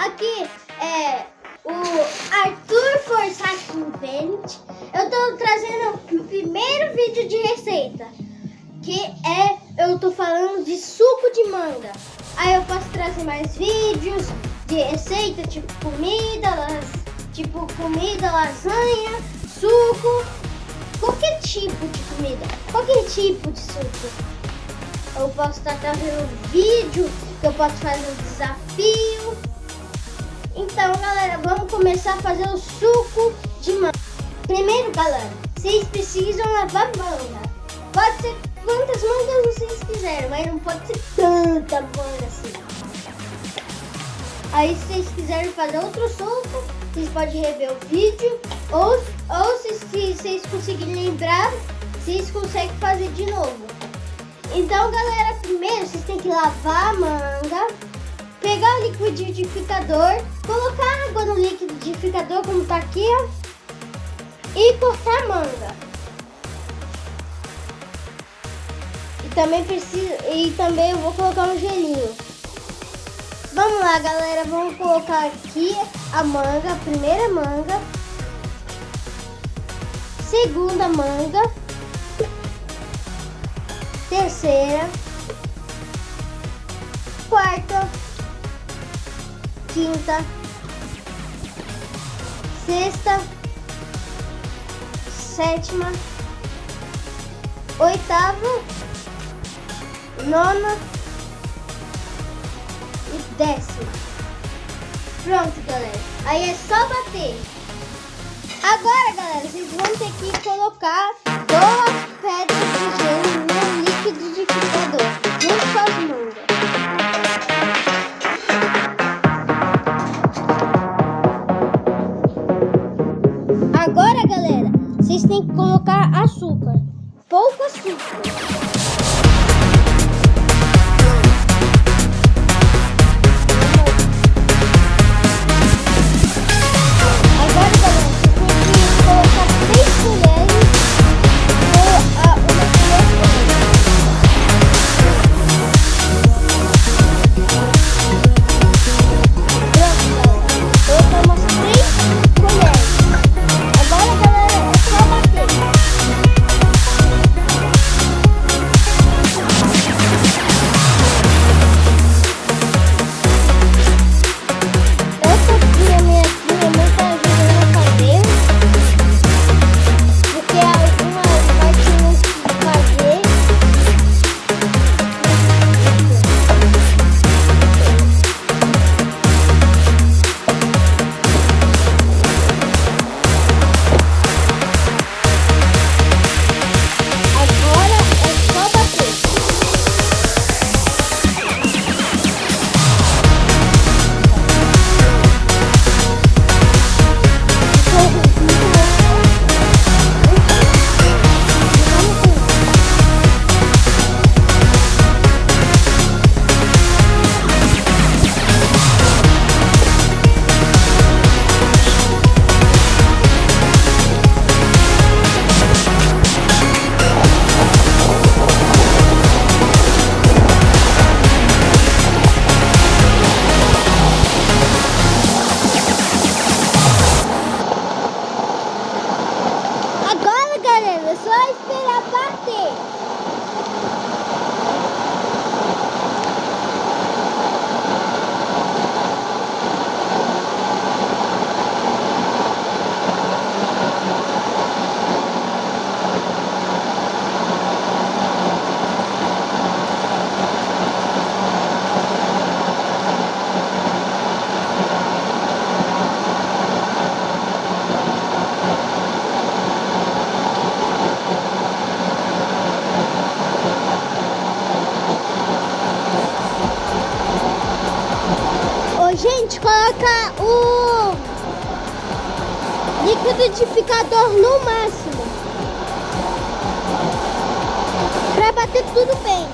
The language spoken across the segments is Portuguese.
aqui é o Arthur Forsyth Invent. Eu tô trazendo o primeiro vídeo de receita, que eu tô falando de suco de manga. Aí eu posso trazer mais vídeos de receita, tipo comida, lasanha, suco, qualquer tipo de comida, qualquer tipo de suco. Eu posso estar trazendo vídeo, que eu posso fazer um desafio. Então, galera, vamos começar a fazer o suco de manga. Primeiro, galera, vocês precisam lavar manga. Pode ser quantas mangas vocês quiserem, mas não pode ser tanta manga assim. Aí, se vocês quiserem fazer outro suco, vocês podem rever o vídeo. Ou se vocês conseguirem lembrar, vocês conseguem fazer de novo. Então, galera, primeiro vocês têm que lavar a manga, pegar o liquidificador, colocar água no liquidificador, como tá aqui, ó, e cortar a manga. E também eu vou colocar um gelinho. Vamos lá, galera, vamos colocar aqui a manga, a primeira manga, segunda manga, terceira, quarta, quinta, sexta, sétima, oitava, nona e décima. Pronto, galera. Aí é só bater. Agora, galera, vocês vão ter que colocar 2 pedras de gelo no liquidificador, junto com as mangas. Agora, galera, vocês têm que colocar açúcar. Pouco açúcar. Gente, coloca o liquidificador no máximo para bater tudo bem.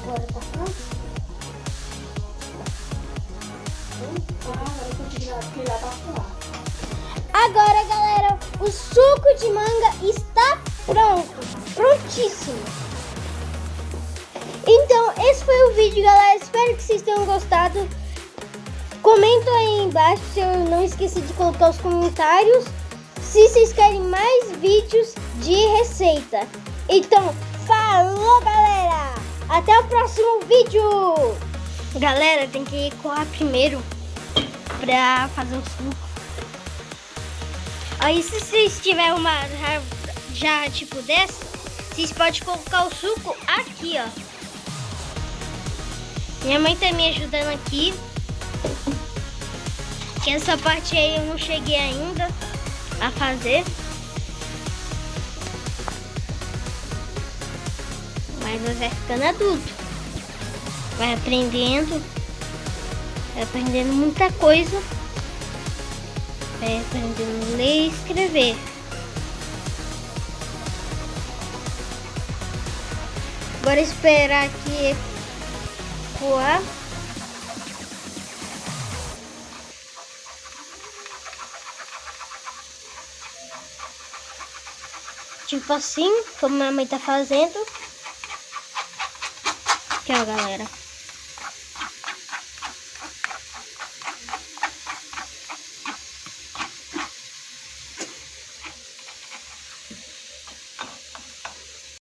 Agora tá pronto? Agora, galera, o suco de manga está pronto, prontíssimo. Então, esse foi o vídeo, galera. Espero que vocês tenham gostado. Comenta aí embaixo se eu não esqueci de colocar os comentários. Se vocês querem mais vídeos de receita. Então, falou, galera! Até o próximo vídeo! Galera, tem que coar primeiro pra fazer o suco. Aí, se vocês tiverem uma jarra tipo dessa, vocês podem colocar o suco aqui, ó. Minha mãe tá me ajudando aqui. Que essa parte aí eu não cheguei ainda a fazer. Mas nós vai ficando adulto. Vai aprendendo muita coisa. Vai aprendendo a ler e escrever. Agora esperar aqui coar. Tipo assim, como minha mãe tá fazendo. Aqui, ó, galera.